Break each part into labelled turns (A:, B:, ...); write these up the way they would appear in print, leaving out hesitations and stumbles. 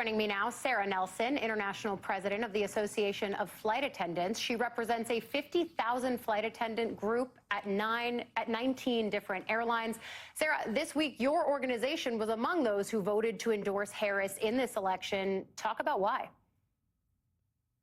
A: Joining me now, Sara Nelson, International President of the Association of Flight Attendants. She represents a 50,000 flight attendant group at 19 different airlines. Sara, this week your organization was among those who voted to endorse Harris in this election. Talk about why.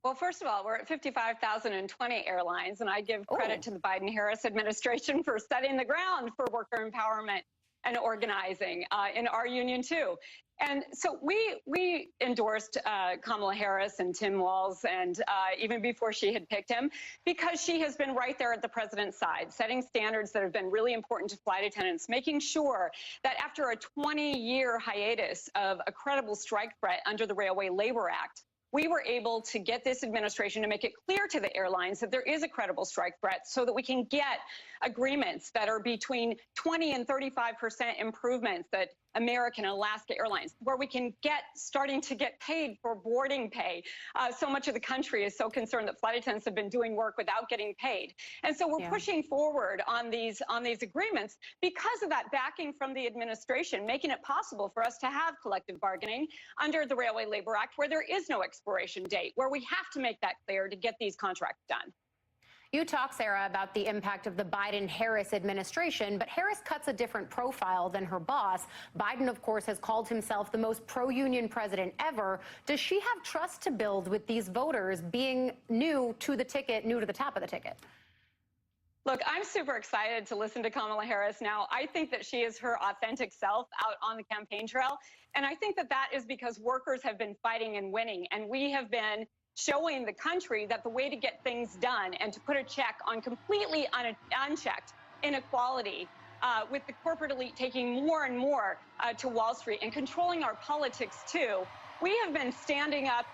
B: Well, first of all, we're at 55,020 airlines, and I give credit to the Biden-Harris administration for setting the ground for worker empowerment and organizing in our union, too. And so we endorsed Kamala Harris and Tim Walz, and even before she had picked him, because she has been right there at the president's side, setting standards that have been really important to flight attendants, making sure that after a 20-year hiatus of a credible strike threat under the Railway Labor Act, we were able to get this administration to make it clear to the airlines that there is a credible strike threat so that we can get agreements that are between 20 and 35% improvements that American and Alaska Airlines, where we can starting to get paid for boarding pay. So much of the country is so concerned that flight attendants have been doing work without getting paid. And so we're pushing forward on these agreements because of that backing from the administration, making it possible for us to have collective bargaining under the Railway Labor Act, where there is no expiration date, where we have to make that clear to get these contracts done.
A: You talk, Sara, about the impact of the Biden-Harris administration, but Harris cuts a different profile than her boss. Biden, of course, has called himself the most pro-union president ever. Does she have trust to build with these voters being new to the ticket, new to the top of the ticket?
B: Look, I'm super excited to listen to Kamala Harris now. I think that she is her authentic self out on the campaign trail. And I think that that is because workers have been fighting and winning, and we have been showing the country that the way to get things done and to put a check on completely unchecked inequality with the corporate elite taking more and more to Wall Street and controlling our politics too. We have been standing up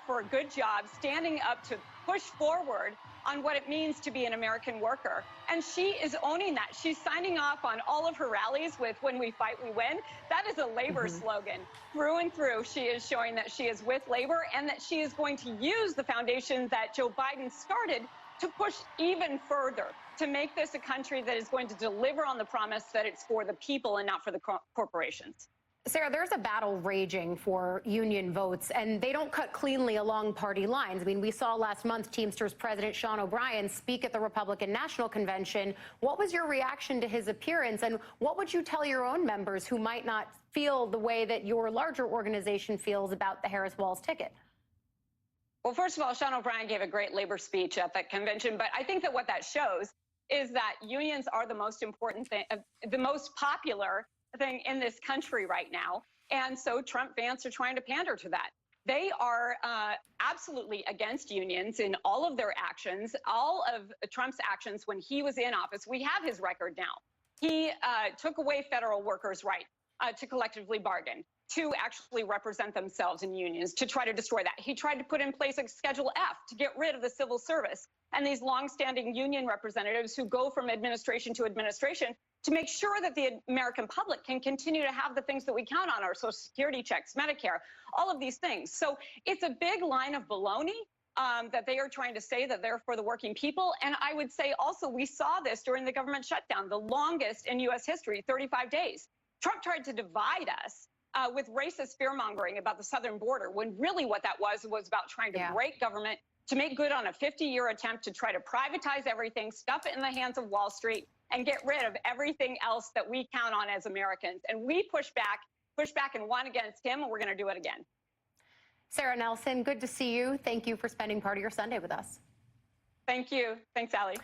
B: for a good job, standing up to push forward on what it means to be an American worker. And she is owning that. She's signing off on all of her rallies with "When we fight, we win." That is a labor slogan. Through and through, she is showing that she is with labor and that she is going to use the foundation that Joe Biden started to push even further, to make this a country that is going to deliver on the promise that it's for the people and not for the corporations.
A: Sara, there's a battle raging for union votes, and they don't cut cleanly along party lines. I mean, we saw last month Teamsters President Sean O'Brien speak at the Republican National Convention. What was your reaction to his appearance, and what would you tell your own members who might not feel the way that your larger organization feels about the Harris-Walz ticket?
B: Well, first of all, Sean O'Brien gave a great labor speech at that convention, but I think that what that shows is that unions are the most important thing, the most popular thing in this country right now. And so Trump fans are trying to pander to that. They are absolutely against unions in all of their actions, all of Trump's actions when he was in office. We have his record now. He took away federal workers' right to collectively bargain, to actually represent themselves in unions, to try to destroy that. He tried to put in place a Schedule F to get rid of the civil service and these longstanding union representatives who go from administration to administration to make sure that the American public can continue to have the things that we count on, our Social Security checks, Medicare, all of these things. So it's a big line of baloney that they are trying to say that they're for the working people. And I would say also we saw this during the government shutdown, the longest in U.S. history, 35 days. Trump tried to divide us with racist fear-mongering about the southern border, when really what that was about trying to break government, to make good on a 50-year attempt to try to privatize everything, stuff it in the hands of Wall Street, and get rid of everything else that we count on as Americans. And we pushed back and won against him, and we're going to do it again.
A: Sara Nelson, good to see you. Thank you for spending part of your Sunday with us.
B: Thank you. Thanks, Allie.